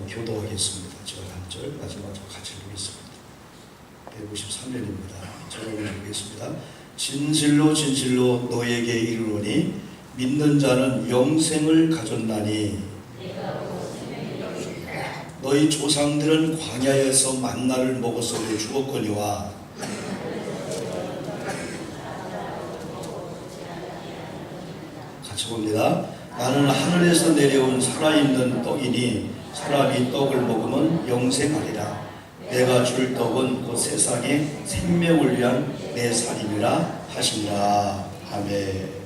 교도하겠습니다. 제가 한 절 마지막으로 같이 보겠습니다. 153년입니다. 제가 보겠습니다. 진실로 진실로 너에게 이르노니 믿는 자는 영생을 가졌나니 너희 조상들은 광야에서 만나를 먹었어도 죽었거니와 같이 봅니다. 나는 하늘에서 내려온 살아있는 떡이니 사람이 떡을 먹으면 영생하리라. 내가 줄 떡은 그 세상의 생명을 위한 내 살이니라 하시니라. 아멘.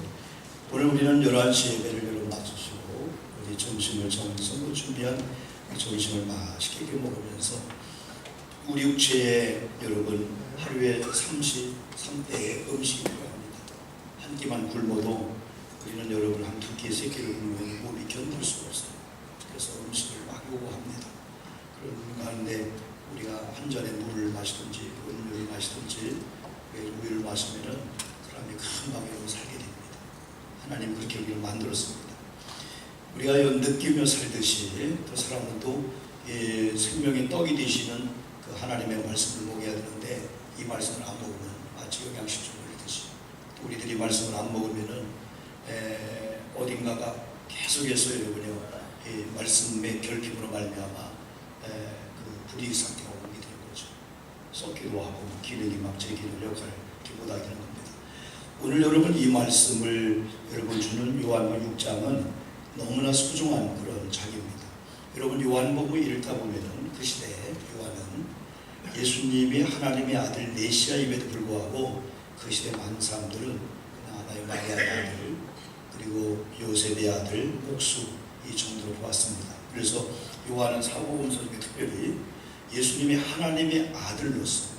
오늘 우리는 11시 예배를 여러분 마치시고 우리 점심을 정성으로 준비한 점심을 맛있게 먹으면서 우리 육체에 여러분 하루에 33대의 음식이 필요합니다. 한 끼만 굶어도 우리는 여러분 한 두 끼, 세 끼를 굶으면 몸이 견딜 수가 없어요. 그래서 음식을 막 요구합니다. 그런 가운데 우리가 한 잔의 물을 마시든지 음료를 마시든지 우유를 마시면은 사람이 금방 살게 됩니다. 하나님 그렇게 우리를 만들었습니다. 우리가 느끼며 살듯이 그 사람은 생명의 떡이 되시는 그 하나님의 말씀을 먹어야 되는데 이 말씀을 안 먹으면 마치 영양실조 걸리듯이 우리들이 말씀을 안 먹으면은 어딘가가 계속해서 여러분요 말씀의 결핍으로 말미암아 그 불이익 상태가 오게 되는 거죠. 썩기도 하고 기능이 막 제기는 역할을 못하게 되는 겁니다. 오늘 여러분 이 말씀을 여러분 주는 요한복음 6장은 너무나 소중한 그런 장입니다. 여러분 요한복음 읽다 보면은 그 시대에 요한은 예수님이 하나님의 아들 메시아임에도 불구하고 그 시대 많은 사람들은 하나의 마리아의 아들 그리고 요셉의 아들 목수 이 정도로 보았습니다. 그래서 요한은 사복음서 중에 특별히 예수님이 하나님의 아들로서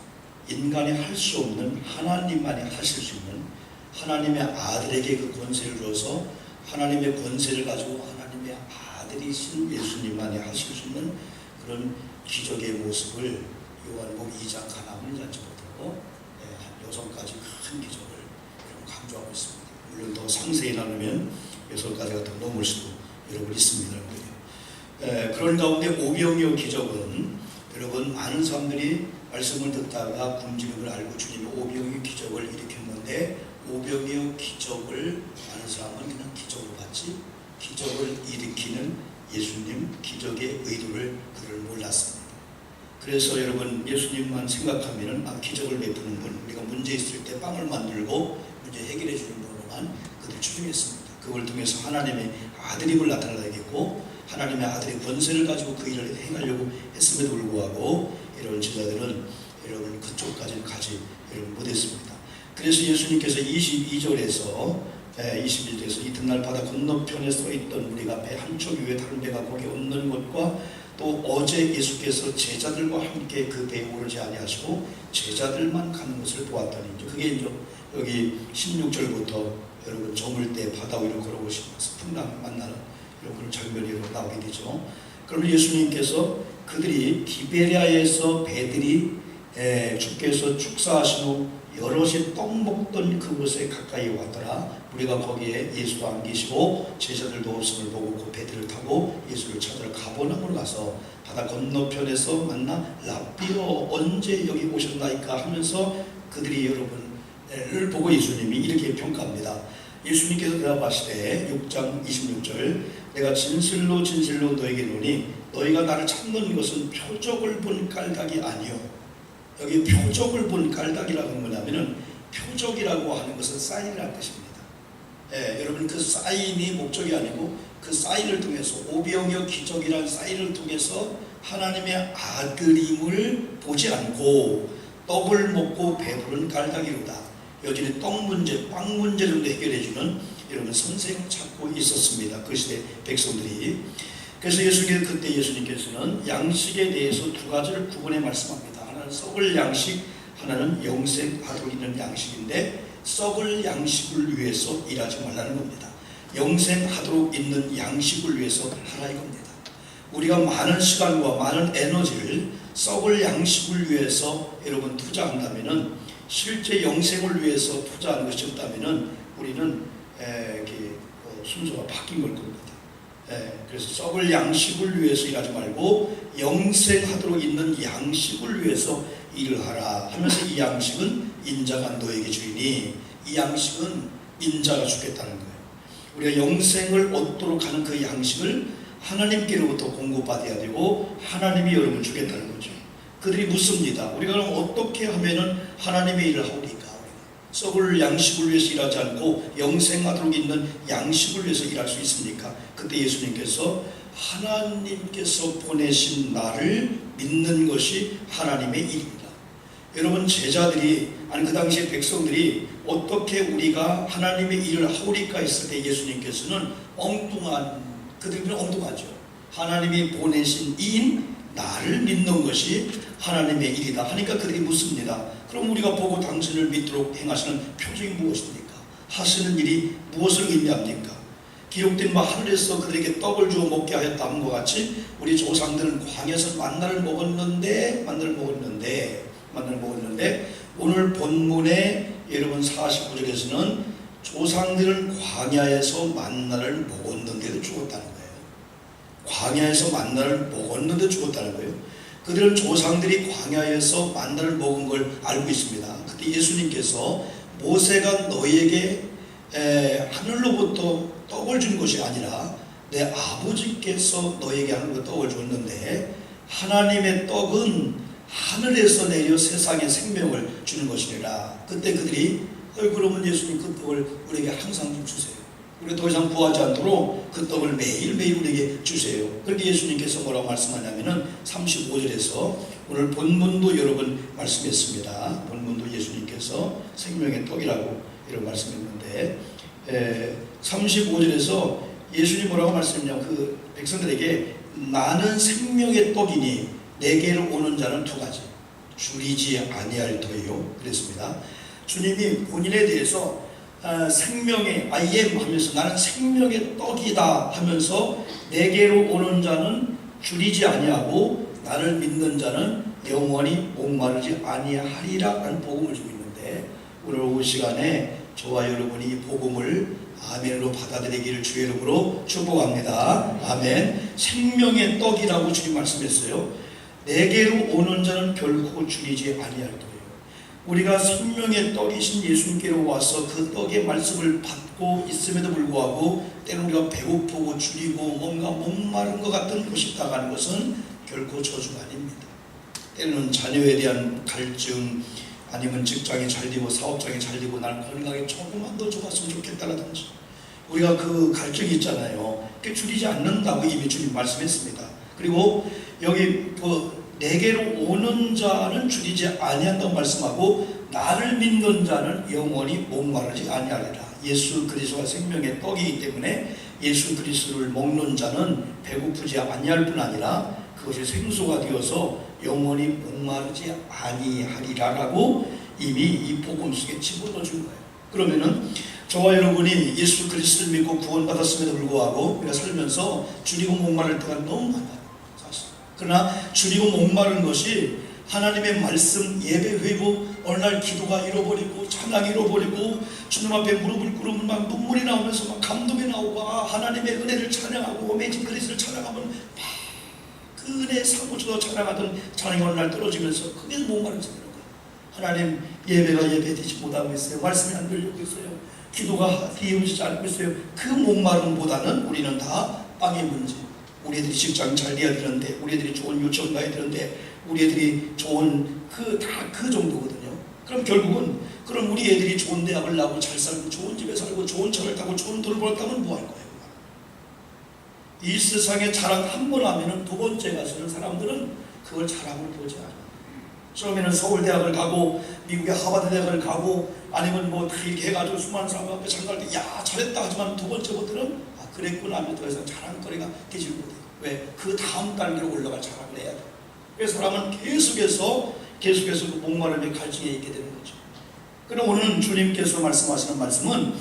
인간이 할 수 없는 하나님만이 하실 수 있는 하나님의 아들에게 그 권세를 줘서 하나님의 권세를 가지고 하나님의 아들이신 예수님만이 하실 수 있는 그런 기적의 모습을 요한복음 2장 가나안을 잔치부터 한 6가지 큰 기적을 강조하고 있습니다. 물론 더 상세히 나누면 6가지가 더 넘을 수도 여러분 있습니다. 그런 가운데 오병이어 기적은 여러분 많은 사람들이 말씀을 듣다가 굶주림을 알고 주님이 오병이어 기적을 일으켰는데 오병이어 기적을 많은 사람은 그냥 기적으로 봤지 기적을 일으키는 예수님 기적의 의도를 그를 몰랐습니다. 그래서 여러분 예수님만 생각하면 기적을 베푸는 분 우리가 문제 있을 때 빵을 만들고 문제 해결해 주는 분으로만 그들 추정했습니다. 그걸 통해서 하나님의 아들임을 나타내겠고 하나님의 아들의 권세를 가지고 그 일을 행하려고 했음에도 불구하고 이런 제자들은 여러분 그쪽까지는 가지 여러분 못했습니다. 그래서 예수님께서 22절에서 이튿날 바다 건너편에 서 있던 우리가 배 한 척 위에 다른 배가 거기에 없는 것과 또 어제 예수께서 제자들과 함께 그 배에 오르지 아니하시고 제자들만 가는 것을 보았다니 그게 이제 여기 16절부터 여러분 저물 때 바다 위로 걸어오시면서 풍랑 만나는 그런 장면이 나오게 되죠. 그러면 예수님께서 그들이 디베랴에서 배들이 주께서 축사하신 후 여럿이 떡 먹던 그곳에 가까이 왔더라. 우리가 거기에 예수도 안 계시고 제자들도 없음을 보고 그 배들을 타고 예수를 찾으러 가버나움으로 가서 바다 건너편에서 만나 랍비여 언제 여기 오셨나이까 하면서 그들이 여러분을 보고 예수님이 이렇게 평가합니다. 예수님께서 대답하시되 6장 26절 내가 진실로 진실로 너에게 이르노니 너희가 나를 찾는 것은 표적을 본 깔닥이 아니요. 여기 표적을 본 깔닥이라고 하는 뭐냐면은 표적이라고 하는 것은 사인이라는 뜻입니다. 여러분 그 사인이 목적이 아니고 그 사인을 통해서 오병이어 기적이라는 사인을 통해서 하나님의 아들임을 보지 않고 떡을 먹고 배부른 깔닥이로다. 여전히 떡 문제, 빵 문제 정도 해결해주는 여러분 선생을 찾고 있었습니다. 그 시대 백성들이. 그래서 그때 예수님께서는 양식에 대해서 두 가지를 구분해 말씀합니다. 하나는 썩을 양식, 하나는 영생하도록 있는 양식인데 썩을 양식을 위해서 일하지 말라는 겁니다. 영생하도록 있는 양식을 위해서 하라 이겁니다. 우리가 많은 시간과 많은 에너지를 썩을 양식을 위해서 여러분 투자한다면은 실제 영생을 위해서 투자하는 것이 없다면은 우리는 순서가 바뀐 걸 겁니다. 그래서 썩을 양식을 위해서 일하지 말고 영생하도록 있는 양식을 위해서 일을 하라 하면서 이 양식은 인자가 너에게 주이니 이 양식은 인자가 주겠다는 거예요. 우리가 영생을 얻도록 하는 그 양식을 하나님께로부터 공급받아야 되고 하나님이 여러분 주겠다는 거죠. 그들이 묻습니다. 우리가 그럼 어떻게 하면은 하나님의 일을 하오리까? 썩을 양식을 위해서 일하지 않고 영생하도록 있는 양식을 위해서 일할 수 있습니까? 그때 예수님께서 하나님께서 보내신 나를 믿는 것이 하나님의 일입니다. 여러분 제자들이 아니 그 당시에 백성들이 어떻게 우리가 하나님의 일을 하오리까 했을 때 예수님께서는 그들은 엉뚱하죠. 하나님이 보내신 이인 나를 믿는 것이 하나님의 일이다 하니까 그들이 묻습니다. 그럼 우리가 보고 당신을 믿도록 행하시는 표징이 무엇입니까? 하시는 일이 무엇을 의미합니까? 기록된 바 하늘에서 그들에게 떡을 주어 먹게 하였다 함과 같이 우리 조상들은 광야에서 만나를 먹었는데 오늘 본문에 여러분 49절에서는 조상들은 광야에서 만나를 먹었는데도 죽었다는 거예요. 광야에서 만나를 먹었는데 죽었다는 거예요. 그들은 조상들이 광야에서 만나를 먹은 걸 알고 있습니다. 그때 예수님께서 모세가 너희에게 하늘로부터 떡을 준 것이 아니라 내 아버지께서 너희에게 하늘로부터 떡을 줬는데 하나님의 떡은 하늘에서 내려 세상에 생명을 주는 것이니라. 그때 그들이 그러면 예수님 그 떡을 우리에게 항상 좀 주세요. 우리가 더 이상 구하지 않도록 그 떡을 매일매일 우리에게 주세요. 그렇게 예수님께서 뭐라고 말씀하냐면은 35절에서 오늘 본문도 여러분 말씀했습니다. 본문도 예수님께서 생명의 떡이라고 이런 말씀했는데 35절에서 예수님 뭐라고 말씀했냐면 그 백성들에게 나는 생명의 떡이니 내게로 오는 자는 두 가지 줄이지 아니할 터이요 그랬습니다. 주님이 본인에 대해서 생명의 I am 하면서 나는 생명의 떡이다 하면서 내게로 오는 자는 줄이지 아니하고 나를 믿는 자는 영원히 목마르지 아니하리라 라는 복음을 주고 있는데 오늘 오후 시간에 저와 여러분이 이 복음을 아멘으로 받아들이기를 주의 이름으로 축복합니다. 아멘. 생명의 떡이라고 주님 말씀했어요. 내게로 오는 자는 결코 줄이지 아니할 거예요. 우리가 생명의 떡이신 예수님께로 와서 그 떡의 말씀을 받고 있음에도 불구하고 때로는 우리가 배고프고 줄이고 뭔가 목마른 것 같은 것이 있다가는 것은 결코 저주가 아닙니다. 때로는 자녀에 대한 갈증 아니면 직장이 잘 되고 사업장이 잘 되고 나는 건강에 조금만 더 좋았으면 좋겠다라든지 우리가 그 갈증이 있잖아요. 그게 줄이지 않는다고 이미 주님 말씀했습니다. 그리고 여기 내게로 오는 자는 줄이지 아니한다고 말씀하고 나를 믿는 자는 영원히 목마르지 아니하리라. 예수 그리스도가 생명의 떡이기 때문에 예수 그리스도를 먹는 자는 배고프지 아니할 뿐 아니라 그것이 생수가 되어서 영원히 목마르지 아니하리라라고 이미 이 복음 속에 집어넣어 준 거예요. 그러면은 저와 여러분이 예수 그리스도를 믿고 구원받았음에도 불구하고 우리가 살면서 줄이고 목마를 때가 너무 많아요. 그러나 줄이고 목마른 것이 하나님의 말씀 예배 회복 어느 날 기도가 잃어버리고 찬양이 잃어버리고 주님 앞에 무릎을 꿇으면 막 눈물이 나오면서 막 감동이 나오고 하나님의 은혜를 찬양하고 매진 그리스도를 찬양하면 막 그 은혜 사고쳐서 찬양하던 찬양이 어느 날 떨어지면서 그게 목마른 생기는 거예요. 하나님 예배가 예배되지 못하고 있어요. 말씀이 안 들리고 있어요. 기도가 이어지지 않고 있어요. 그 목마름보다는 우리는 다 빵의 문제. 우리 애들이 직장 잘 돼야 되는데 우리 애들이 좋은 유치원 가야 되는데 우리 애들이 좋은 그 정도거든요. 그럼 결국은 그럼 우리 애들이 좋은 대학을 나오고 잘 살고 좋은 집에 살고 좋은 차를 타고 좋은 돈을 벌었다면 뭐 할 거예요? 이 세상에 자랑 한 번 하면은 두 번째 가서는 사람들은 그걸 자랑을 보지 않아요. 처음에는 서울대학을 가고 미국의 하버드 대학을 가고 아니면 뭐 이렇게 해가지고 수많은 사람 앞에 장가할 때 야 잘했다 하지만 두 번째부터는 그랬구나 하면 더 이상 자랑거리가 되지 못해요. 왜? 그 다음 단계로 올라갈 자랑을 해야 돼요. 그래서 사람은 계속해서 그 목마름의 갈증에 있게 되는 거죠. 그럼 오늘 주님께서 말씀하시는 말씀은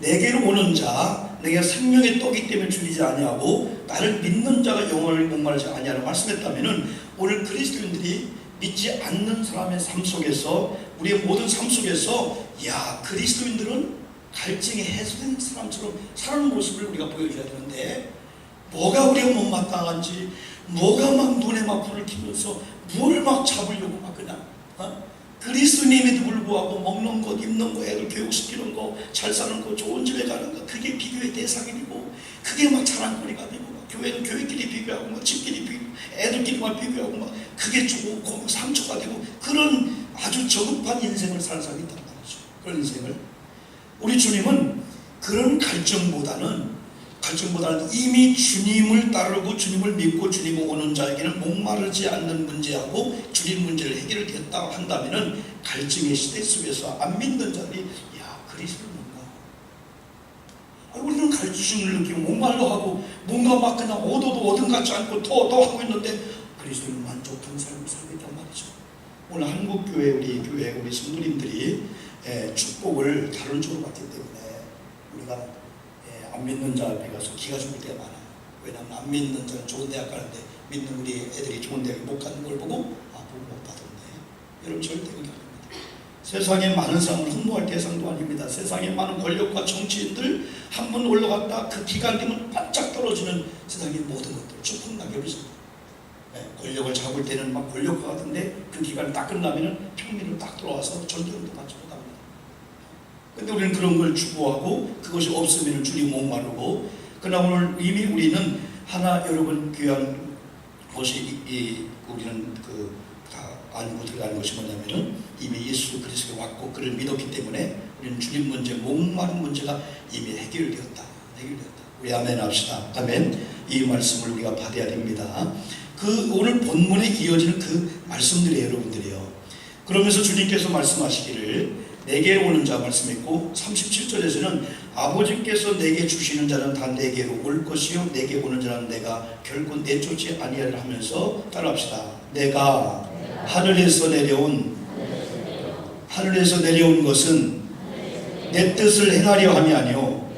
내게로 오는 자 내가 생명의 떡이기 때문에 줄이지 아니하고 나를 믿는 자가 영원히 목마르지 아니하라고 말씀했다면은 오늘 그리스도인들이 믿지 않는 사람의 삶 속에서 우리의 모든 삶 속에서 야 그리스도인들은 갈증이 해소된 사람처럼 사는 모습을 우리가 보여줘야 되는데 뭐가 우리가 못마땅한지, 뭐가 막 눈에 막 불을 켜면서 뭘 막 잡으려고 막 그냥 그리스도님에도 불구하고 먹는 것, 입는 거, 애들 교육시키는 거, 잘 사는 거, 좋은 집에 가는 거, 그게 비교의 대상이고, 그게 막 자랑거리가 되고, 막 교회는 교회끼리 비교하고, 막 집끼리 비교, 애들끼리만 비교하고, 막 그게 좋고 막 상처가 되고, 그런 아주 저급한 인생을 사는 사람이 있단 말이죠. 그런 인생을. 우리 주님은 그런 갈증보다는 이미 주님을 따르고 주님을 믿고 주님을 오는 자에게는 목마르지 않는 문제하고 주님 문제를 해결됐다 한다면은 갈증의 시대 속에서 안 믿는 자들이 야, 그리스도를 뭔가 우리는 갈증을 느끼고 목말로 하고 뭔가 막 그냥 얻어도 얻은 같지 않고 더 하고 있는데 그리스도를 만족한 삶을 살고 있단 말이죠. 오늘 한국교회 우리 성도님들이 축복을 다른 쪽으로 받기 때문에 우리가 안 믿는 자 앞에 가서 기가 죽을 때가 많아요. 왜냐하면 안 믿는 자는 좋은 대학 가는데 믿는 우리 애들이 좋은 대학에 못 가는 걸 보고 복 못 받았네. 여러분 절대 그게 아닙니다. 세상에 많은 사람을 흠모할 대상도 아닙니다. 세상에 많은 권력과 정치인들 한 번 올라갔다 그 기간 되면 반짝 떨어지는 세상의 모든 것들 축복 낙엽이죠. 권력을 잡을 때는 막 권력과 같은데 그 기간이 딱 끝나면은 평민으로 딱 돌아와서 전쟁도 받지 못합니다. 근데 우리는 그런 걸 추구하고 그것이 없으면 주님 목마르고, 그러나 오늘 이미 우리는 하나 여러분 귀한 것이 우리는 다 알고 들어가는 것이 뭐냐면은 이미 예수 그리스도가 왔고 그를 믿었기 때문에 우리는 주님 문제, 목마른 문제가 이미 해결되었다. 우리 아멘 합시다. 아멘. 이 말씀을 우리가 받아야 됩니다. 오늘 본문에 이어지는 그 말씀들이에요, 여러분들이요. 그러면서 주님께서 말씀하시기를 내게 오는 자 말씀했고, 37절에서는 아버지께서 내게 주시는 자는 다 내게로 올 것이요 내게 오는 자는 내가 결코 내쫓지 아니하리라 하면서 따라합시다. 내가 하늘에서 내려온 것은 내 뜻을 행하려 함이 아니요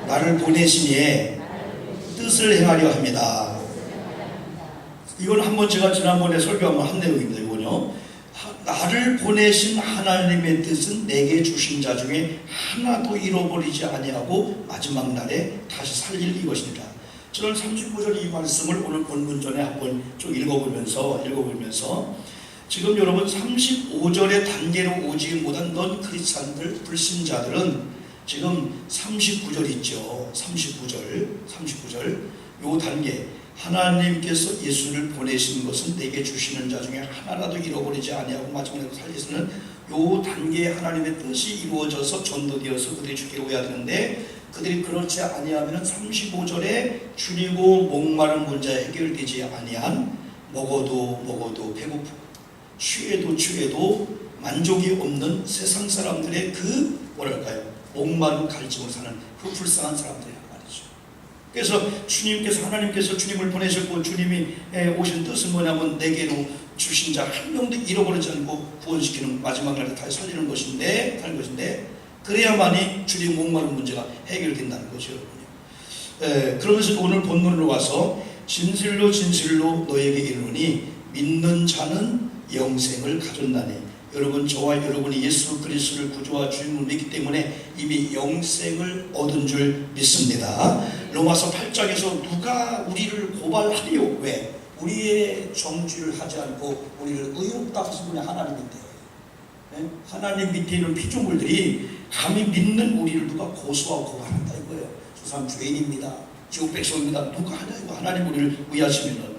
나를 보내신 이의 뜻을 행하려 합니다. 이건 한번 제가 지난번에 설교한 한 내용입니다. 이거는요, 나를 보내신 하나님의 뜻은 내게 주신 자 중에 하나도 잃어버리지 아니하고 마지막 날에 다시 살릴 이것입니다. 저는 39절 이 말씀을 오늘 본문 전에 한번 쭉 읽어보면서 지금 여러분 35절의 단계로 오지 못한 넌 크리스찬들, 불신자들은 지금 39절 있죠. 39절 요 단계, 하나님께서 예수를 보내신 것은 내게 주시는 자 중에 하나라도 잃어버리지 아니하고 마지막에 살리시는 요 단계에 하나님의 뜻이 이루어져서 전도되어서 그들이 주께 오야 되는데, 그들이 그렇지 아니하면 35절에 줄이고 목마른 문제 해결되지 아니한 먹어도 배고프고 취해도 만족이 없는 세상 사람들의 목마른 갈증을 사는 그 불쌍한 사람들이란 말이죠. 그래서 하나님께서 주님을 보내셨고 주님이 오신 뜻은 뭐냐면 내게로 주신 자 한 명도 잃어버리지 않고 구원시키는 마지막 날에 다시 살리는 것인데 그래야만이 주님 목마른 문제가 해결된다는 것이죠. 그러면서 오늘 본문으로 와서 진실로 너에게 이르노니 믿는 자는 영생을 가졌나니, 여러분 저와 여러분이 예수 그리스도를 구주와 주님을 믿기 때문에 이미 영생을 얻은 줄 믿습니다. 로마서 8장에서 누가 우리를 고발하리요? 왜? 우리의 정죄를 하지 않고 우리를 의롭다 하신 분이 하나님인데, 하나님 밑에 있는 피조물들이 감히 믿는 우리를 누가 고소하고 고발한다 이거예요. 저 사람 죄인입니다, 지옥 백성입니다, 누가 하냐고. 하나님 우리를 의하시면은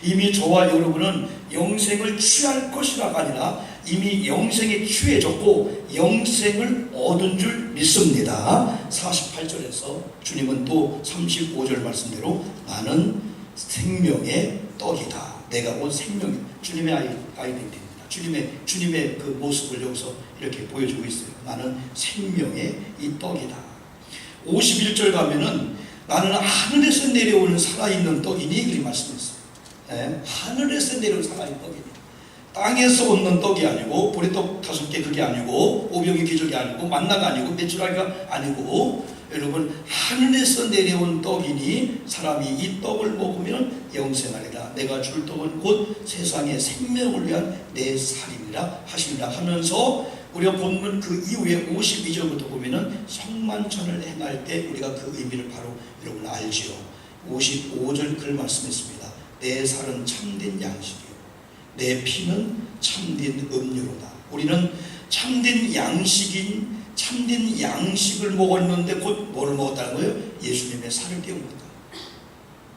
이미 저와 여러분은 영생을 취할 것이라가 아니라 이미 영생에 취해졌고 영생을 얻은 줄 믿습니다. 48절에서 주님은 또 35절 말씀대로 나는 생명의 떡이다. 내가 온 생명, 주님의 아이덴티티입니다. 주님의 그 모습을 여기서 이렇게 보여주고 있어요. 나는 생명의 이 떡이다. 51절 가면은 나는 하늘에서 내려오는 살아있는 떡이니 그렇게 말씀했어요. 하늘에서 내려온 살아있는 떡이니, 땅에서 얻는 떡이 아니고 보리떡 5개 그게 아니고 오병이 기적이 아니고 만나가 아니고 메추라기가 아니고, 여러분 하늘에서 내려온 떡이니 사람이 이 떡을 먹으면 영생하리라. 내가 줄 떡은 곧 세상의 생명을 위한 내 살이니라 하시니라 하면서, 우리가 본문 그 이후에 52절부터 보면은 성만찬을 행할 때 우리가 그 의미를 바로 여러분 알지요. 55절 글 말씀했습니다. 내 살은 참된 양식이요 내 피는 참된 음료로다. 우리는 참된 양식을 먹었는데 곧 뭘 먹었다는 거예요? 예수님의 살을 떼어 먹었다.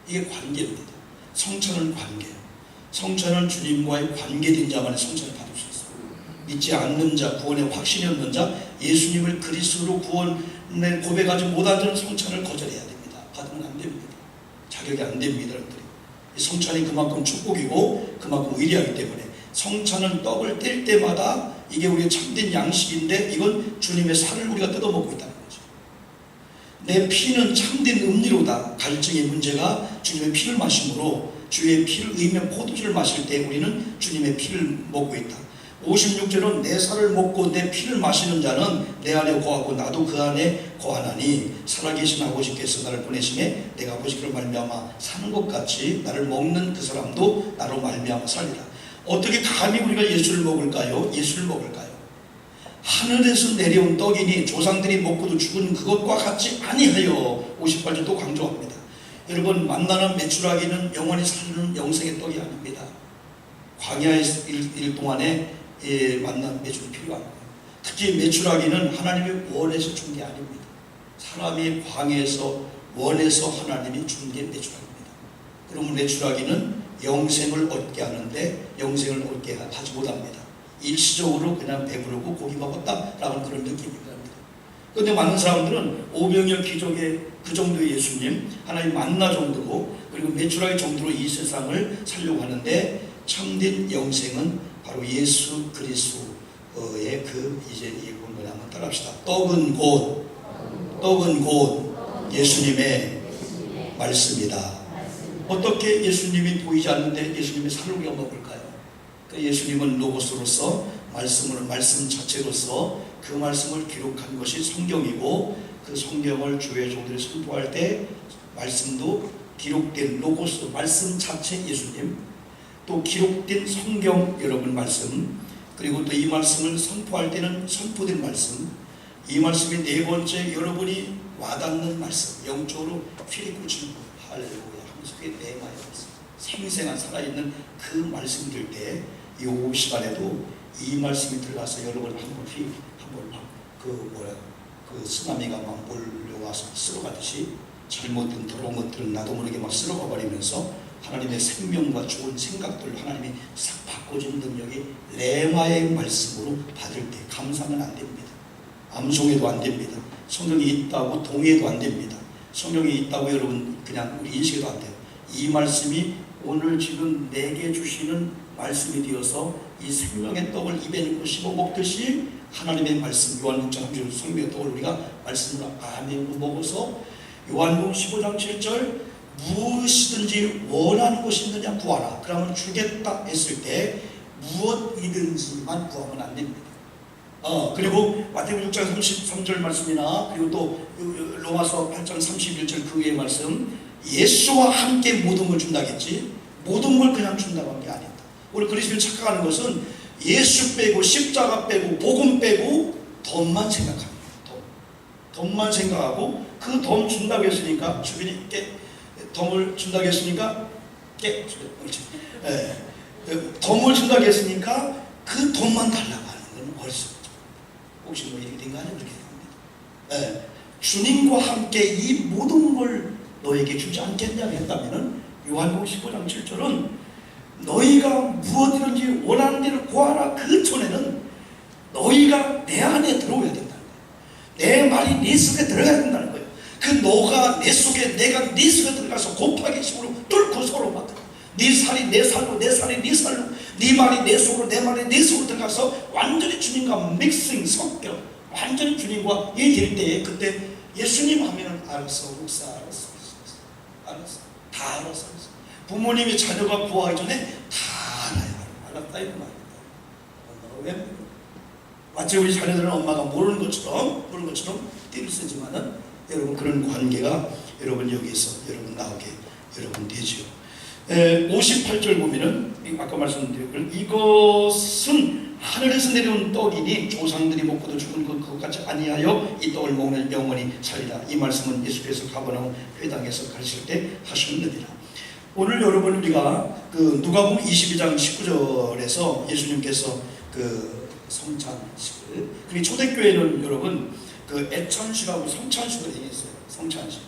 이게 관계입니다. 성찬은 관계예요. 성찬은 주님과의 관계된 자만이 성찬을 받을 수 있어요. 믿지 않는 자, 구원의 확신이 없는 자, 예수님을 그리스도로 구원을 고백하지 못한 자는 성찬을 거절해야 됩니다. 받으면 안 됩니다. 자격이 안 됩니다. 여러분들이. 성찬이 그만큼 축복이고 그만큼 의리하기 때문에 성찬은 떡을 뗄 때마다 이게 우리의 참된 양식인데 이건 주님의 살을 우리가 뜯어먹고 있다는 거죠. 내 피는 참된 음료로다. 갈증의 문제가 주님의 피를 마심으로 주의 피를 의면 포도주를 마실 때 우리는 주님의 피를 먹고 있다. 56절은 내 살을 먹고 내 피를 마시는 자는 내 안에 거하고 나도 그 안에 거하나니 살아계신 아버지께서 나를 보내심에 내가 아버지께로 말미암아 사는 것 같이 나를 먹는 그 사람도 나로 말미암아 살리라. 어떻게 감히 우리가 예수를 먹을까요? 예수를 먹을까요? 하늘에서 내려온 떡이니 조상들이 먹고도 죽은 그것과 같지 아니하여 58절 또 강조합니다. 여러분, 만나는 메추라기는 영원히 사는 영생의 떡이 아닙니다. 광야의 일 동안에 만난 메추라기 필요한 거예요. 특히 메추라기는 하나님의 원에서 준 게 아닙니다. 사람이 광야에서 원에서 하나님이 준 게 메추라기입니다. 그러면 메추라기는 영생을 얻게 하는데 영생을 얻게 하지 못합니다. 일시적으로 그냥 배부르고 고기 먹었다라는 그런 느낌입니다. 그런데 많은 사람들은 오병이어 기적의 그 정도의 예수님, 하나님 만나 정도로 그리고 메추라기 정도로 이 세상을 살려고 하는데 참된 영생은 바로 예수 그리스도의 그 이제 이건 뭐냐 한번 따라합시다. 떡은 곧 예수님의 말씀이다. 어떻게 예수님이 보이지 않는데 예수님의 살을 우리가 먹을까요? 예수님은 로고스로서 말씀 자체로서 그 말씀을 기록한 것이 성경이고 그 성경을 주의 종들이 선포할 때 말씀도 기록된 로고스 말씀 자체 예수님, 또 기록된 성경 여러분 말씀, 그리고 또 이 말씀을 선포할 때는 선포된 말씀, 이 말씀이 네 번째 여러분이 와닿는 말씀, 영적으로 피리 꽂히는 것, 할렐루야 하면서 그게 내 말씀, 생생한 살아있는 그 말씀들 때 이 오후 시간에도 이 말씀이 들어가서 여러분 한번 그 쓰나미가 막 몰려와서 쓸어가듯이 잘못된 더러운 것들은 나도 모르게 막 쓸어가 버리면서 하나님의 생명과 좋은 생각들을 하나님이 싹 바꿔주는 능력이 레마의 말씀으로 받을 때 감상은 안 됩니다. 암송해도 안 됩니다. 성경이 있다고 동의해도 안 됩니다. 성경이 있다고 여러분 그냥 우리 인식해도 안 돼요. 이 말씀이 오늘 지금 내게 주시는 말씀이 되어서 이 생명의 떡을 입에 넣고 씹어 먹듯이 하나님의 말씀 요한복음 3장 생명의 떡을 우리가 말씀으로 아멘으로 먹어서 요한복음 15장 7절 무엇이든지 원하는 것이 있느냐 구하라. 그러면 주겠다 했을 때 무엇이든지만 구하면 안 됩니다. 그리고 마태복음 6장 33절 말씀이나 그리고 또 로마서 8장 31절 그 위의 말씀 예수와 함께 모든 걸 준다겠지 모든 걸 그냥 준다고 한 게 아니다. 우리 그리스도인 착각하는 것은 예수 빼고 십자가 빼고 복음 빼고 돈만 생각합니다. 돈만 생각하고 그 돈 준다고 했으니까 주변이 돈을 준다고 했으니까 돈을 준다고 했으니까 그 돈만 달라고 하는 건 어리석죠. 혹시 뭐 이렇게 된 거 아니에요? 그렇게 됩니다. 주님과 함께 이 모든 걸 너에게 주지 않겠냐고 했다면 요한복음 15장 7절은 너희가 무엇이든지 원하는 대로 구하라. 그 전에는 너희가 내 안에 들어오야 된다는 거예요. 내 말이 네 속에 들어가야 된다는 거예요. 그 너가 내 속에 내가 네 속에 들어가서 곱하기 10으로 뚫고 서로 만들어. 네 살이 내 살로 내 살이 네 살로 네 말이 내 속으로 내 말이 네 속으로 들어가서 완전히 주님과 믹싱 섞여 완전히 주님과 얘기할 때에 그때 예수님 하면은 알았어 목사 알았어 다 알았어. 부모님이 자녀가 구하기 전에 다 알아요. 알았다 이런 말입니다. 엄마가 왜 마치 우리 자녀들은 엄마가 모르는 것처럼 띠를 쓰지만은 여러분 그런 관계가 여러분 여기서 여러분 나오게 여러분 되지요. 58절 보면은 아까 말씀드린 이것은 하늘에서 내려온 떡이니 조상들이 먹고도 죽은 그것같이 아니하여 이 떡을 먹으면 영원히 살리라. 이 말씀은 예수께서 가버나움 회당에서 가르칠 때 하셨느니라. 오늘 여러분 우리가 그 누가복음 22장 19절에서 예수님께서 그 성찬식을, 그리고 초대교회는 여러분 그 애찬식하고 성찬식을 얘기했어요. 성찬식.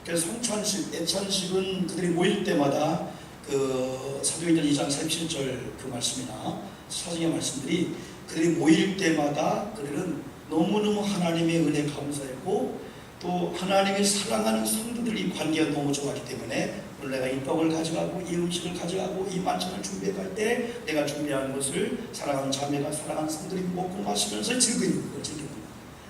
그래서 성찬식, 애찬식은 그들이 모일 때마다 그 사도행전 2장 37절 그 말씀이나 사정의 말씀들이 그들이 모일 때마다 그들은 너무너무 하나님의 은혜 감사했고 또 하나님이 사랑하는 성도들이 관계가 너무 좋았기 때문에 오늘 내가 이 떡을 가져가고 이 음식을 가져가고 이 만찬을 준비할 때 내가 준비한 것을 사랑하는 자매가 사랑하는 성도들이 먹고 마시면서 즐기는 거예요.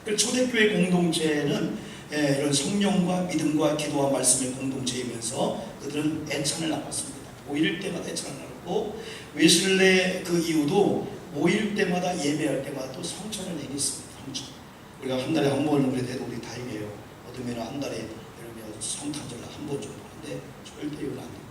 그 초대교회 공동체는 이런 성령과 믿음과 기도와 말씀의 공동체이면서 그들은 애찬을 나눴습니다. 모일 때마다 애찬을 나눴고 웨슬레 그 이후도 모일 때마다 예배할 때마다 또 성찬을 얘기했습니다. 성찬. 우리가 한 달에 한 번은 그래도 우리 다행이에요. 어쩌면 한 달에 이러면 성탄절 한 번 정도 하는데 절대 이건 안 됩니다.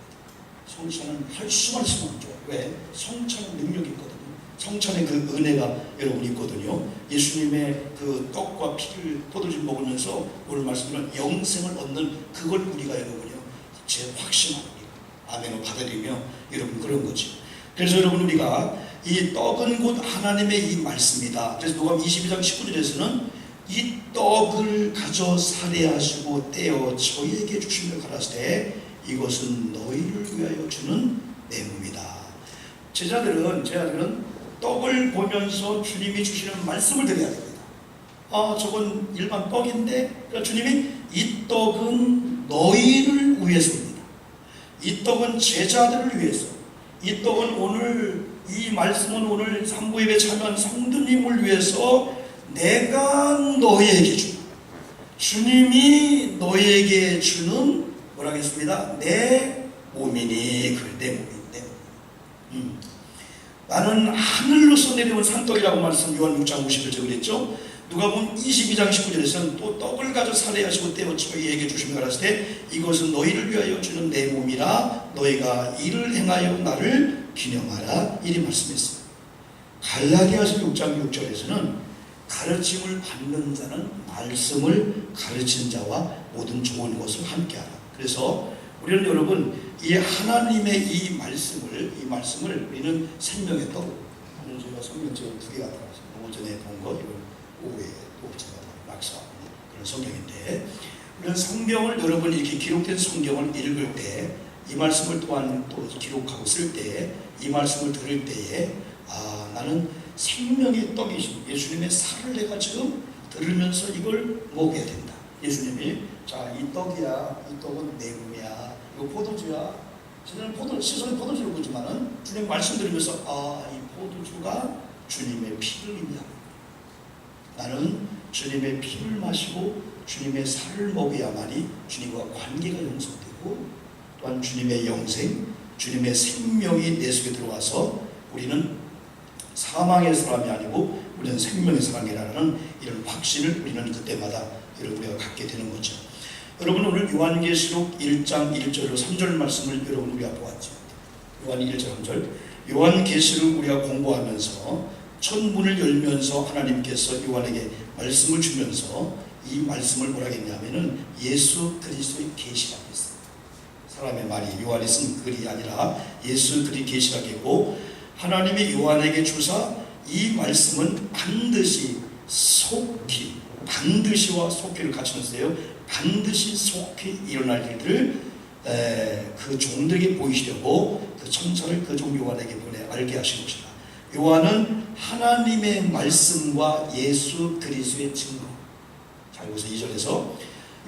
성찬은 할 수만 있으면 좋아요. 왜? 성찬은 능력이 있거든요. 성찬의 그 은혜가 여러분 있거든요. 예수님의 그 떡과 피를 포도주 먹으면서 오늘 말씀은 영생을 얻는 그걸 우리가 여러분요 제 확신합니다. 아멘을 받아들이며 여러분 그런 거죠. 그래서 여러분 우리가 이 떡은 곧 하나님의 이 말씀이다. 그래서 누가복음 22장 19절에서는 이 떡을 가져 살해하시고 떼어 저희에게 주시며 가라사대 이것은 너희를 위하여 주는 내 몸이다. 제자들은 떡을 보면서 주님이 주시는 말씀을 드려야 됩니다. 저건 일반 떡인데 그러니까 주님이 이 떡은 너희를 위해서입니다. 이 떡은 제자들을 위해서, 이 떡은 오늘 이 말씀은 오늘 산부예배 참여한 성도님을 위해서 내가 너희에게 주는, 주님이 너희에게 주는 뭐라 하겠습니다? 내 몸이니 그 내 몸인데 나는 하늘로서 내려온 산떡이라고 말씀 요한 6장 51절 그랬죠. 누가복음 22장 19절에서는 또 떡을 가져 살해하시고 떼어 저희에게 주시며 가라사대 이것은 너희를 위하여 주는 내 몸이라 너희가 이를 행하여 나를 기념하라 이리 말씀했습니다. 갈라디아서 6장 6절에서는 가르침을 받는 자는 말씀을 가르친 자와 모든 좋은 것을 함께하라. 그래서 우리는 여러분 이 하나님의 이 말씀을 우리는 생명의 떡, 오늘 제가 성경책 2개 갖다 놨어요. 오전에 본 거, 이걸 오후에 또 제가 낙서한 그런 성경인데, 이런 성경을 여러분 이렇게 기록된 성경을 읽을 때, 이 말씀을 또한 또 기록하고 쓸 때, 이 말씀을 들을 때에 나는 생명의 떡이신 예수님의 살을 내가 지금 들으면서 이걸 먹어야 된다. 예수님이 자, 이 떡이야, 이 떡은 내 몸이야, 이거 포도주야. 저는 시선이 포도주를 보지만은 주님 말씀 들으면서 이 포도주가 주님의 피를 의미합니다. 나는 주님의 피를 마시고 주님의 살을 먹어야만이 주님과 관계가 형성되고 또한 주님의 영생, 주님의 생명이 내 속에 들어와서 우리는 사망의 사람이 아니고 우리는 생명의 사람이라는 이런 확신을 우리는 그때마다 우리가 갖게 되는 거죠. 여러분 오늘 요한계시록 1장 1절로 3절 말씀을 여러분 우리가 보았죠. 요한 1절 3절 요한계시를 우리가 공부하면서 첫 문을 열면서 하나님께서 요한에게 말씀을 주면서 이 말씀을 뭐라 했냐면은 예수 그리스도의 계시라고 했어요. 사람의 말이 요한이 쓴 글이 아니라 예수 그리 계시라고 하나님이 요한에게 주사 이 말씀은 반드시 속히 반드시와 속히를 같이 넣으세요. 반드시 속히 일어날 일들을 그 종들에게 보이시려고 그 천사를 그 종 요한에게 보내 알게 하신 것이다. 요한은 하나님의 말씀과 예수 그리스도의 증거. 자, 여기서 2절에서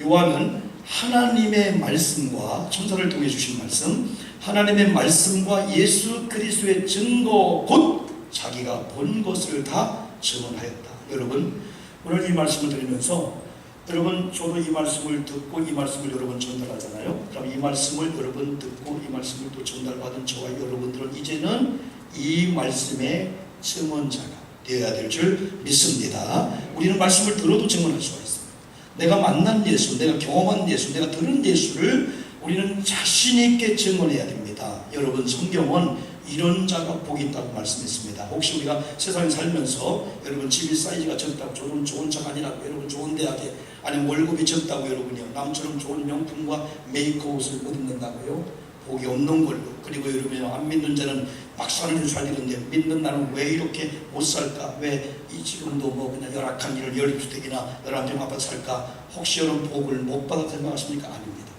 요한은 하나님의 말씀과 천사를 통해 주신 말씀, 하나님의 말씀과 예수 그리스도의 증거 곧 자기가 본 것을 다 증언하였다. 여러분 오늘 이 말씀을 들으면서 여러분 저도 이 말씀을 듣고 이 말씀을 여러분 전달하잖아요. 그럼 이 말씀을 여러분 듣고 이 말씀을 또 전달받은 저와 여러분들은 이제는 이 말씀의 증언자가 되어야 될 줄 믿습니다. 우리는 말씀을 들어도 증언할 수가 있습니다. 내가 만난 예수, 내가 경험한 예수, 내가 들은 예수를 우리는 자신 있게 증언해야 됩니다. 여러분 성경은 이런 자가 복이 있다고 말씀했습니다. 혹시 우리가 세상에 살면서 여러분 집이 사이즈가 적다고 좋은 차가 아니라고, 여러분 좋은 대학에 아니면 월급이 적다고 여러분이요 남처럼 좋은 명품과 메이크업 옷을 못 입는다고요? 복이 없는 걸로. 그리고 여러분이 안 믿는 자는 막 사는 줄 알겠는데 믿는 나는 왜 이렇게 못 살까? 왜 이 지금도 뭐 그냥 열악한 일을 연립주택이나 11평 아파트 살까? 혹시 여러분 복을 못 받아 생각하십니까? 아닙니다.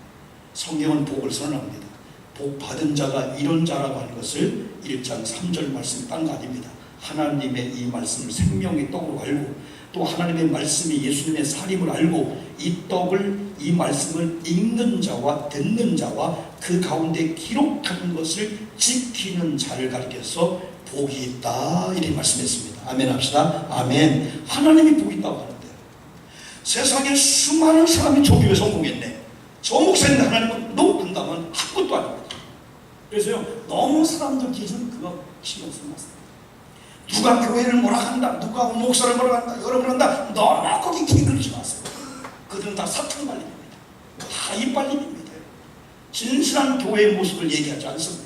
성경은 복을 선언합니다. 복 받은 자가 이런 자라고 하는 것을 1장 3절 말씀이 딴 거 아닙니다. 하나님의 이 말씀을 생명의 떡으로 알고 또 하나님의 말씀이 예수님의 살임을 알고 이 떡을, 이 말씀을 읽는 자와 듣는 자와 그 가운데 기록하는 것을 지키는 자를 가리켜서 복이 있다 이렇게 말씀했습니다. 아멘 합시다. 아멘. 하나님이 복이 있다고 하는데 세상에 수많은 사람이 조교에 성공했네. 저 목사님 하나님은 너무 안다면 아무것도 아닙니다. 그래서요 너무 사람들 기준 그거 신경 쓰지 마세요. 누가 교회를 뭐라 한다, 누가 목사를 뭐라 한다, 여러분 한다, 너무 거기 기울이지 마세요. 그들은 다 사탄 발림입니다. 다 이빨림입니다. 진실한 교회의 모습을 얘기하지 않습니다.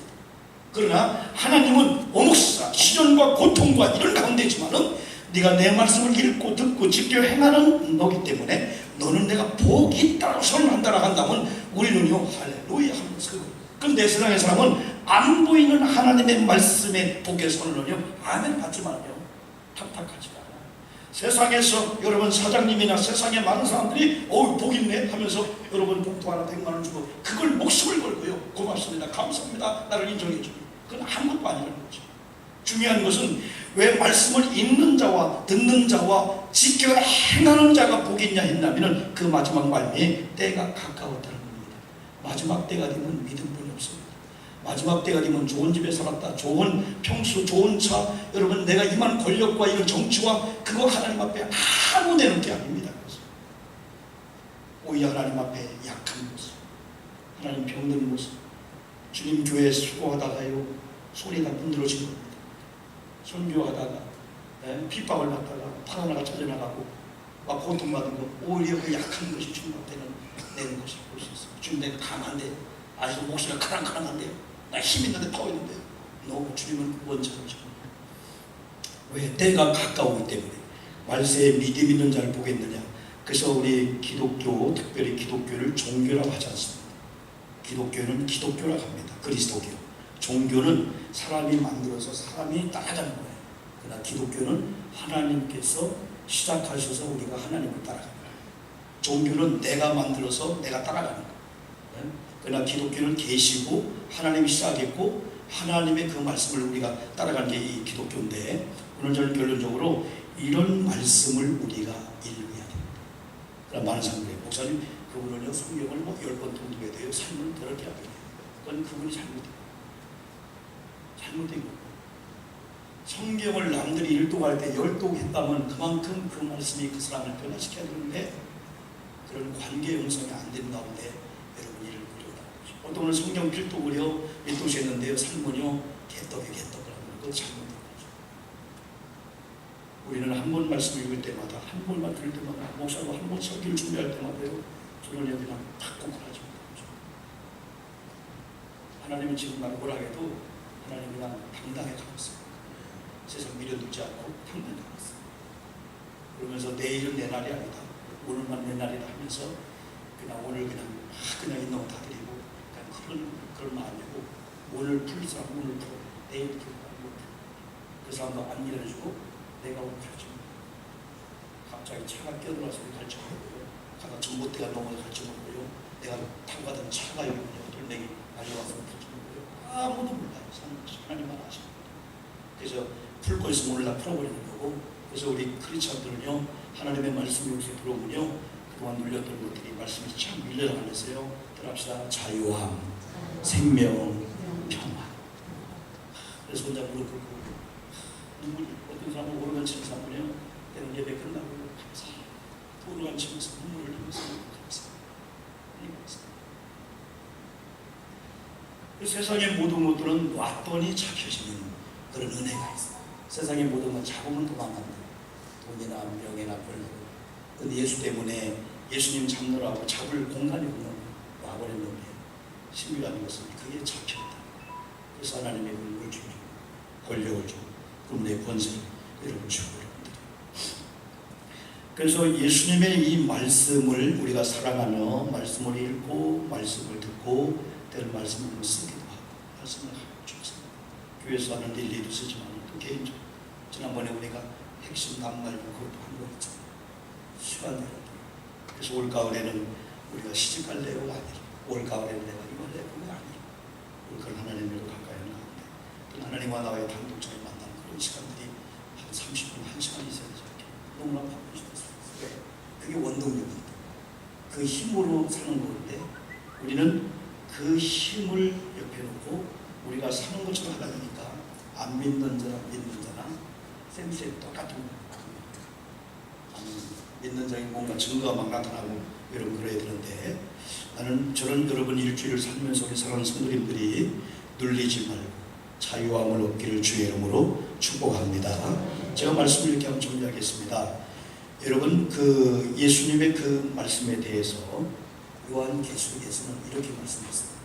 그러나 하나님은 오목사, 시련과 고통과 이런 가운데 있지만은 네가 내 말씀을 읽고 듣고 지켜 행하는 너기 때문에 너는 내가 복이 있다고 선언한다고 한다면 우리는요 할렐루야 하면서. 그런데 세상의 사람은 안 보이는 하나님의 말씀의 복의 선언은요 아멘 받지만요 탁탁하지가 않아요. 세상에서 여러분 사장님이나 세상에 많은 사람들이 복 있네 하면서 여러분 봉투 하나 100만원 주고 그걸 목숨을 걸고요 고맙습니다 감사합니다 나를 인정해 주고 그건 아무것도 아니라는 거죠. 중요한 것은 왜 말씀을 읽는 자와 듣는 자와 지켜 행하는 자가 복이 있냐 했냐면 그 마지막 말미에 때가 가까웠다는 겁니다. 마지막 때가 되면 믿음뿐이 없습니다. 마지막 때가 되면 좋은 집에 살았다, 좋은 평수, 좋은 차, 여러분 내가 이만 권력과 이런 정치와 그거 하나님 앞에 아무 내놓은 게 아닙니다. 그래서 오히려 하나님 앞에 약한 모습, 하나님 병든 모습, 주님 교회에 수고하다가요 소리가 문드러진 겁니다. 선교하다가 핍박을 받다가 파라나가 찾아나가고 막 고통받은 거 오히려 그 약한 것이 주님 앞에는 내는 것을 볼 수 있어요. 주님 내가 강한데 아직도 목소리가 카랑카랑한데요. 나 힘 있는데 파워 있는데요. 너무 주님은 원자로죠. 왜? 때가 가까우기 때문에. 말세에 믿음 있는 자를 보겠느냐. 그래서 우리 기독교, 특별히 기독교를 종교라고 하지 않습니다. 기독교는 기독교라고 합니다. 그리스도교. 종교는 사람이 만들어서 사람이 따라가는 거예요. 그러나 기독교는 하나님께서 시작하셔서 우리가 하나님을 따라가는 거예요. 종교는 내가 만들어서 내가 따라가는 거예요. 그러나 기독교는 계시고 하나님이 시작했고 하나님의 그 말씀을 우리가 따라가는 게 이 기독교인데 오늘 저는 결론적으로 이런 말씀을 우리가 읽어야 됩니다. 그러나 많은 사람들이 목사님 그분은요 성경을 뭐 10번 통독해야 돼요. 삶을 더럽게 하게 돼요. 그건 그분이 잘못된 거예요. 성경을 남들이 일독할 때 10독 했다면 그만큼 그 말씀이 그 사람을 변화시켜야 되는데 그런 관계 형성이 안 되는 가운데 여러분 일을 부려나가는 거죠. 어떤 분은 성경 필독을요 1독씩 했는데요 삶은요 개떡을 하는 건 잘못된 거죠. 우리는 한 번 말씀 읽을 때마다 한 번만 들을 때마다 목사로 한 번 설교를 준비할 때마다요 저는 여기 탁 공부하지 못하죠. 하나님은 지금 날 뭐라 해도 하나님 그냥 당당히 가겠어요. 세상 미련두지 않고 당당히 가겠어요. 그러면서 내일은 내 날이 아니다. 오늘만 내 날이다 하면서 그냥 오늘 그냥 있는 거 다 드리고 그냥 그런 마음이고 오늘 풀 사람 오늘 풀어 내일 풀 사람 오늘 풀어 그 사람도 안 일해주고 내가 오늘 가르쳐먹고 갑자기 차가 끼어들어서 가르쳐먹고요 가다 전봇대가 넘어서 가르쳐먹고요 내가 타고 가던 차가 여기 돌멩이 날려와서 가르쳐먹고요 아무도 몰라요. 하나님만 아십니다. 그래서 풀 거 있으면 오늘 다 풀어버리는 거고 그래서 우리 크리스찬들은요 하나님의 말씀이 여기서 들어오면요 그동안 눌렸던 것들이 말씀이 참 밀려나가면서요 들합시다 자유함, 생명, 평화. 그래서 혼자 무릎 꿇고 눈물이 어떤 사람은 오르간 치는 사람은요 때는 예배 끝나고 감사 오르간 치면서 눈물을 흘리면서 감사 세상의 모든 것들은 왔더니 잡혀지는 그런 은혜가 있어요. 세상의 모든 건 잡으면 도망간다. 돈이나 명예나 권력. 근데 예수 때문에 예수님 잡느라고 잡을 공간이 없는 와버렸는데 신비라는 것은 그게 잡혔다. 그래서 하나님의 능력을 주고 권력을 주고 그분의 권세를 여러분 주고 여러분들. 그래서 예수님의 이 말씀을 우리가 사랑하며 말씀을 읽고 말씀을 듣고 때로 말씀을 쓰기도 하고 말씀을 하고 좋습니다. 교회에서 하는 일리도 쓰지만 또 개인적으로 지난번에 우리가 핵심 낱말 그것도 한 거 있잖아요. 시간 내로. 그래서 올가을에는 우리가 시집갈래요? 아니라 올가을에는 내가 이걸 내 그게 아니라 그걸 하나님으로 가까이 하는 가운데 또 하나님과 나와의 단독적인 만남 그런 시간들이 한 30분, 1시간 있어야 되죠. 너무나 바쁘시겠어요. 그게 원동력입니다. 그 힘으로 사는 건데 우리는 그 힘을 옆에 놓고 우리가 사는 것처럼 하려니까 안 믿는 자나 믿는 자나 쌤쌤 똑같은 믿는 자에 뭔가 증거가 막 나타나고 여러분 그래야 되는데 나는 저는 여러분 일주일을 살면서 우리 사랑하는 성도님들이 눌리지 말고 자유함을 얻기를 주의 이름으로 축복합니다. 제가 말씀을 이렇게 한번 정리하겠습니다. 여러분 그 예수님의 그 말씀에 대해서 요한계시록에서는 이렇게 말씀했습니다.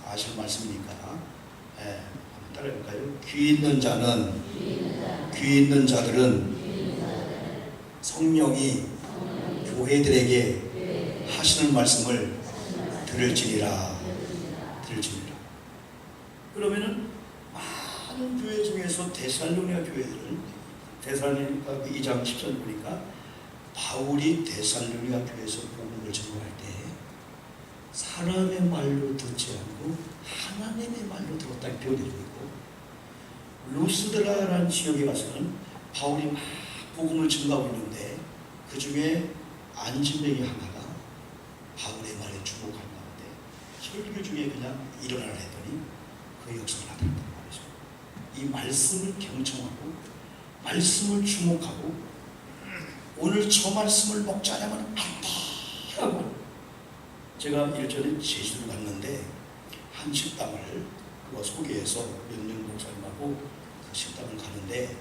아실 말씀이니까 한번 따라해볼까요? 귀 있는 자는 귀 있는 자들은 성령이 교회들에게 하시는 말씀을 들을지니라. 그러면은 많은 교회 중에서 데살로니가 교회들은 데살로니가 2장 10절 보니까 바울이 데살로니가 교회에서 복음을 전할 때 사람의 말로 듣지 않고 하나님의 말로 들었다는 표현이 있고 루스드라라는 지역에 가서는 바울이 막 복음을 전하고 있는데 그 중에 안진뱅이 하나가 바울의 말에 주목한 가운데 설교 중에 그냥 일어나라 했더니 그 역사가 나타났단 말이죠. 이 말씀을 경청하고 말씀을 주목하고 오늘 저 말씀을 먹자 하면 안 돼 하고 제가 일전에 제주를 갔는데 한 식당을 그거 소개해서 몇명 목사님하고 그 식당을 가는데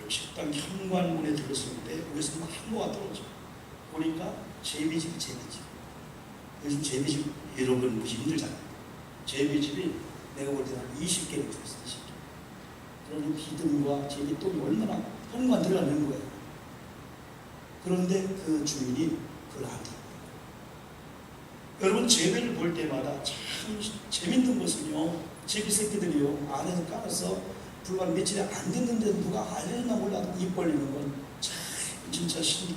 식당 현관문에 들었었는데 거기서 막 항모가 떨어져 보니까 제비집이 요즘 제비집 여러분 무지 힘들잖아요. 제비집이 내가 볼 때는 한 20개를 들었어. 20개. 그러니 비듬과 제비똥이 얼마나 현관 들어가는 거예요. 그런데 그 주인이 그걸 안 들어요. 여러분 제비를 볼 때마다 참 재밌는 것은요, 제비 새끼들이요 안에서 깔아서 불과 며칠이 안 됐는데 누가 알려나 몰라도 입 벌리는 건 참 진짜 신기.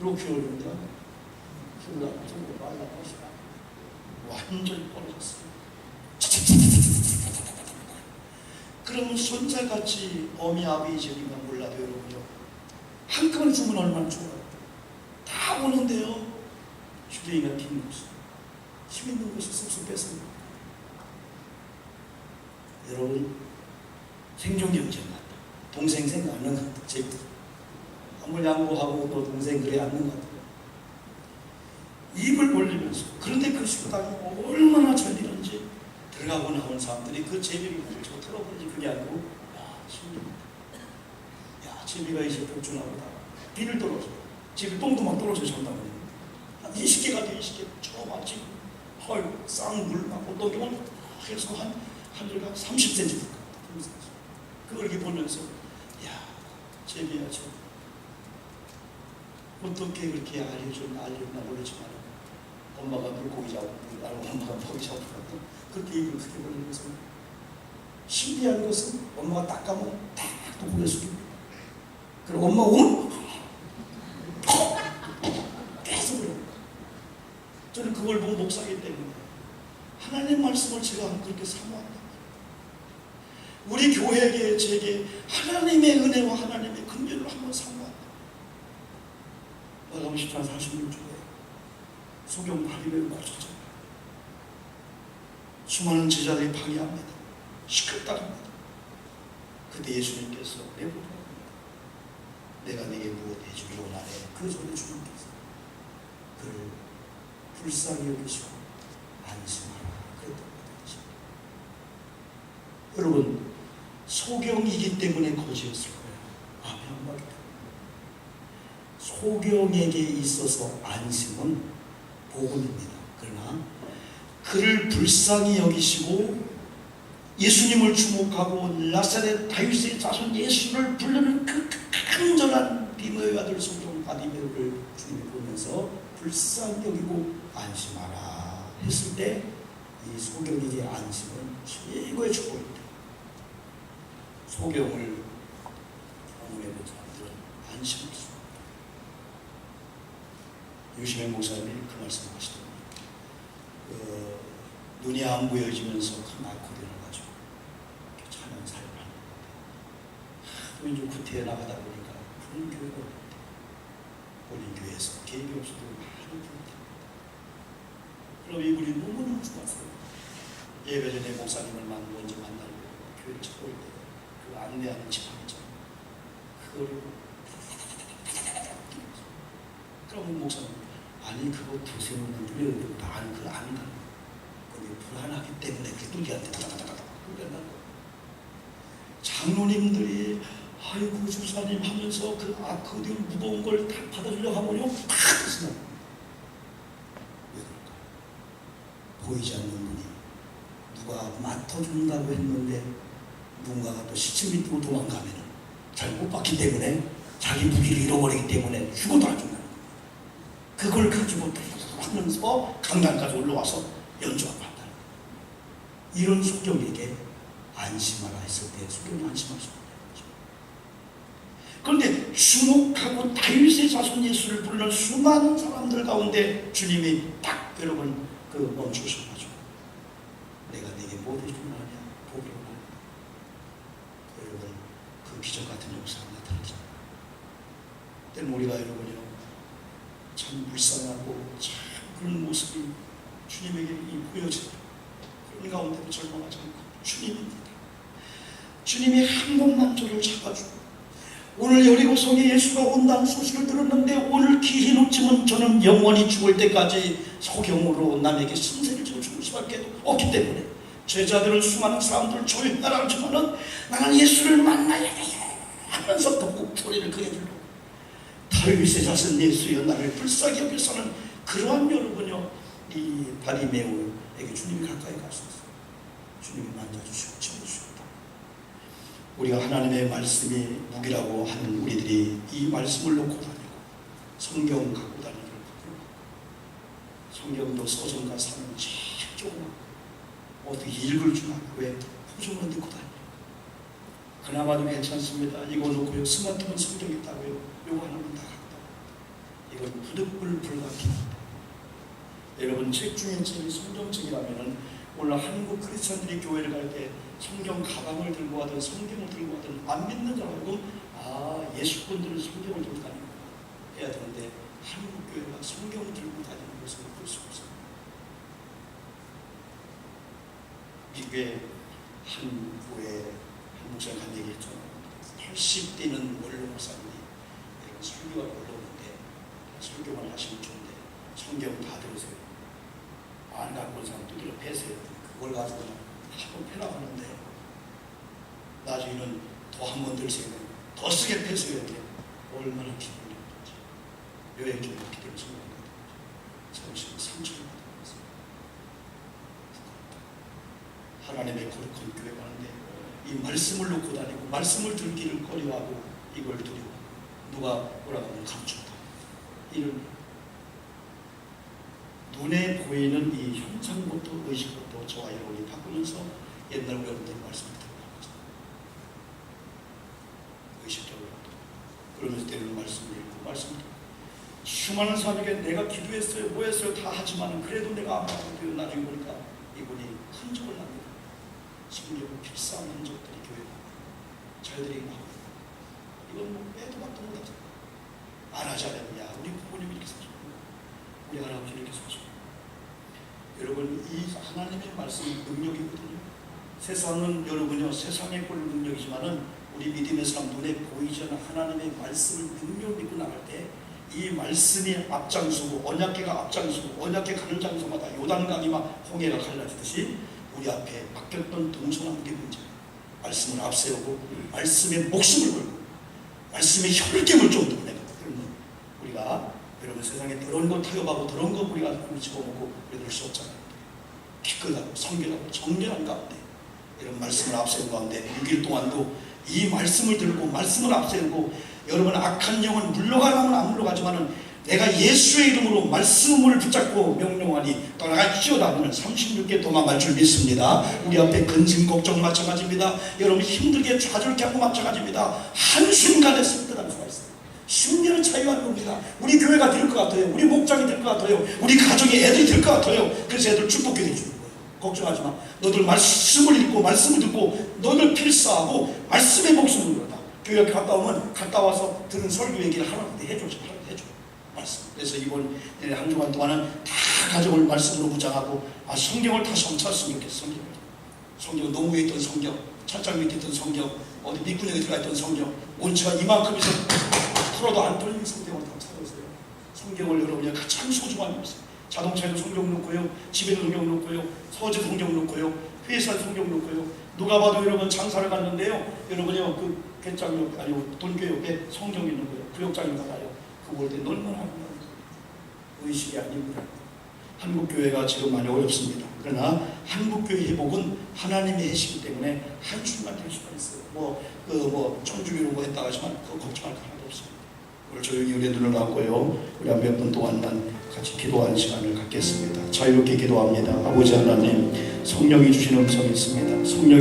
이렇게 올린다. 그러다 정말 말라고 하시다. 완전히 벌어졌어요. 그러면 손자같이 어미 아비 집이면 몰라도 여러분요 한꺼번에 주면 얼마나 좋아요. 다 오는데요 주둥이가 빈 곳, 힘 있는 곳을 쏙쏙 뺐습니다. 여러분 생존기 문제 같다. 동생 생각 안 나는 것 같다. 제비들 아무리 양보하고 또 동생 그래 안 나는 것 같다. 입을 벌리면서 그런데 그 식당이 얼마나 잘되는지 들어가고 나온 사람들이 그 제비를 저 털어버리지 그게 아니고 신기합니다. 제비가 이제 복종하고 비를 떨어져 제비 똥도 막 떨어져 잔다고 한 20개가 돼. 20개 저 마치 쌍물 막 어떤 경우는 해서 한 줄가 30cm 그걸 이렇게 보면서 제비야 저 어떻게 그렇게 알려줬나 모르지만 엄마가 물고기 잡고 엄마가 고기 잡고 그렇게 입을 크게 벌리면서 신기한 것은 엄마가 딱 가면 딱 또 고개 숙입니다. 그리고 엄마 오면 계속 그래요. 저는 그걸 보고 목사이기 때문에 하나님 말씀을 제가 그렇게 사모한다. 우리 교회에게 제게 하나님의 은혜와 하나님의 긍휼을 한번 사모한다. 마가복음 10장 46절에 소경 8일을 고쳤잖아요. 수많은 제자들이 방해합니다. 시끄럽다고 합니다. 그때 예수님께서 내보라. 내가 네게 무엇 해주기로 원하네. 그 전에 주님께서 그를 불쌍히 여기시고 안심하라 그랬던 것입니다. 여러분 소경이기 때문에 거지였을 거예요. 아멘 말이다. 소경에게 있어서 안심은 복음입니다. 그러나 그를 불쌍히 여기시고 예수님을 주목하고 나사렛 다윗의 자손 예수를 부르는 그 간절한 디모의 아들 소경 바디메오를 주님이 보면서 불쌍히 여기고 안심하라 했을 때 이 소경에게 안심은 최고의 축복입니다. 소경을 경험해본 사람들은 안심할 수 없다. 유시민 목사님이 그 말씀을 하시더군요. 눈이 안 보여지면서 큰 아코디언을 가지고 찬양 사역을 하는데 이제 구태에 나가다 보니까 그런 교회가 없는데 본인 교회에서 계획이 없어도 많은 교회다. 그럼 이분이 너무너무 좋았어요. 예배 전에 목사님을 먼저 만나고 교회를 찾아올 때 그 안내하는 지팡이 있잖아요. 그거를 그러면 목사님 아니 그거 두세우는 왜 나는 그거 안다. 거기 불안하기 때문에 그 뚜기한테 다다다다다 그런다고. 장로님들이 아이고 주사님 하면서 그 아코디언 무거운 걸 다 받아주려고 하면요 팍 쓰나. 왜 그럴까? 보이지 않는 분이 누가 맡아준다고 했는데 누군가가 또 시침 밑으로 도망가면 잘 못 받기 때문에 자기 무기를 잃어버리기 때문에 죽어도 안 준다는 거예요. 그걸 가지고 하면서 강단까지 올라와서 연주하고 한다는 거예요. 이런 소경에게 안심하라 했을 때 소경이 안심할 수 없는 거죠. 그런데 주목하고 다윗의 자손 예수를 부르는 수많은 사람들 가운데 주님이 딱 여러분 멈추셨죠. 내가 네게 뭐 해주는 거냐? 보기로 하냐? 여러분 그 기적 같은 역사가 나타나잖아요. 때는 우리가 여러분요 참 불쌍하고 참 그런 모습이 주님에게 보여져요. 그런 가운데도 절망하지 않고 주님입니다. 주님이 한 번만 저를 잡아주고 오늘 여리고성에 예수가 온다는 소식을 들었는데 오늘 기히 놓치면 저는 영원히 죽을 때까지 소경으로 남에게 신세를 지어 죽을 수밖에 없기 때문에 제자들은 수많은 사람들을 조용하라고 하지만은 나는 예수를 만나야 돼 하면서 더욱 소리를 크게 질러 다윗의 자손 예수여 나를 불쌍히 여기서는 그러한 여러분요 이 바리메오에게 주님이 가까이 가셨어요. 주님이 만져주시고 채워주셨다. 우리가 하나님의 말씀이 무기라고 하는 우리들이 이 말씀을 놓고 다니고 성경 갖고 다니는 걸 바꾸고 성경도 서점가 사는 제일 조그맣고 어떻게 읽을 줄 알고 왜 호종을 넣고 다니고 그나마도 괜찮습니다. 이거 놓고요 스마트폰 성경 있다고요 요거 하나만 다 갖다 이건 부득불 불가피합니다. 여러분 책 중에 책이 성경책이라면은 오늘 한국 크리스천들이 교회를 갈 때 성경 가방을 들고 가든 성경을 들고 가든 안 믿는 줄 알고 예수꾼들은 성경을 들고 다니고 해야 되는데 한국 교회가 성경을 들고 다니는 것을 볼 수가 없어요. 미국의 한 교회 한 목사님 한 얘기 했죠. 80 뛰는 원로 목사님이 이런 설교가 올라오는데 설교만 하시면 좋은데 성경 다 들으세요. 안 갖고 온 사람 두드려 패세요. 그걸 가지고 한번 패라고 하는데 나중에는 더 한 번 들으세요. 더 쓰게 패세요. 얼마나 기분이 나쁜지. 여행 좀 했기 때문에 생각합니다. 잠시 상처를 받아봤어요. 하나님의 거룩한 교회 가는데 이 말씀을 놓고 다니고 말씀을 들기를 꺼려하고 이걸 두려워 누가 뭐라고 하면 감춘다. 이런 눈에 보이는 이 형상부터 의식부터 저와 여러분이 바꾸면서 옛날 우리가 말씀을 듣고 의식적으로 그러면서 때로는 말씀을 읽고 말씀을 듣고 수많은 사람에게 내가 기도했어요 뭐 했어요 다 하지만 그래도 내가 아무 말도 돼요. 나중에 보니까 이분이 흔적을 납니다. 성경을 필사한 흔적들이 교회에 저희들에게 나오고 이건 뭐 빼도 박도 못하잖아요. 안 하지 않았냐. 우리 부모님이 이렇게 사셨고 우리 할아버지 이렇게 사셨고 여러분 이 하나님의 말씀은 능력이거든요. 세상은 여러분요 세상의 꼴 능력이지만은 우리 믿음의 사람 눈에 보이지 않는 하나님의 말씀을 능력 믿고 나갈 때 이 말씀이 앞장서고 언약궤가 앞장서고 언약궤 가는 장소마다 요단강이 막 홍해가 갈라지듯이 우리 앞에 맡겼던 동서남북의 문제 말씀을 앞세우고 말씀의 목숨을 걸고 말씀의 혀를 깨물 정도로 내가 그러면 우리가 여러분 세상에 더러운 거 타협하고 더러운 거 우리가 집어먹고 그럴 수 없잖아요. 피클하고 성결하고 정결한 가운데 이런 말씀을 앞세운 가운데 6일 동안도 이 말씀을 들고 말씀을 앞세우고 여러분 악한 영은 물러가면 안 물러가지만은 내가 예수의 이름으로 말씀을 붙잡고 명령하니 떠나갈지어다 하면 36개 도망갈 줄 믿습니다. 우리 앞에 근심 걱정 마찬가지입니다. 여러분 힘들게 좌절케 하고 마찬가지입니다. 한순간에 승리할 수가 있어요. 심리는 자유한 겁니다. 우리 교회가 될 것 같아요. 우리 목장이 될 것 같아요. 우리 가정의 애들이 될 것 같아요. 그래서 애들 축복해 주는 거예요. 걱정하지 마. 너들 말씀을 읽고 말씀을 듣고 너들 필사하고 말씀의 목숨을 걸다. 교회 갔다 오면 갔다 와서 들은 설교 얘기를 하나님한테 해줘. 말씀. 그래서 이번 한 주간 동안은 다 가정을 말씀으로 무장하고 성경을 다 성찰했으면 좋겠어. 성경은 너무 위에 있던 성경, 찬장 밑에 있던 성경, 어디 밑구녕에 들어가 있던 성경, 원체가 이만큼 있어 풀어도 안 뚫리는 성경을 다 찾아오세요. 성경을 여러분이 가장 소중한 것이 자동차에도 성경 놓고요, 집에도 성경 놓고요, 서재 성경 놓고요, 회사에 성경 놓고요. 누가 봐도 여러분 장사를 갔는데요, 여러분이요 그 갯장 옆에 아니고 돈교 옆에 성경 있는 거예요. 구역장에 가봐요. 그 볼 때 얼마나 하는 의식이 아닙니다. 한국교회가 지금 많이 어렵습니다. 그러나 한국교회 회복은 하나님의 해시기 때문에 한순간 될 수가 있어요. 청주교로 뭐 했다 하지만 그거 걱정할 거 하나도 없습니다. 오늘 조용히 우리 눈을 감고요, 우리 한 몇 분 동안만 같이 기도하는 시간을 갖겠습니다. 자유롭게 기도합니다. 아버지 하나님, 성령이 주시는 음성이 있습니다. 성령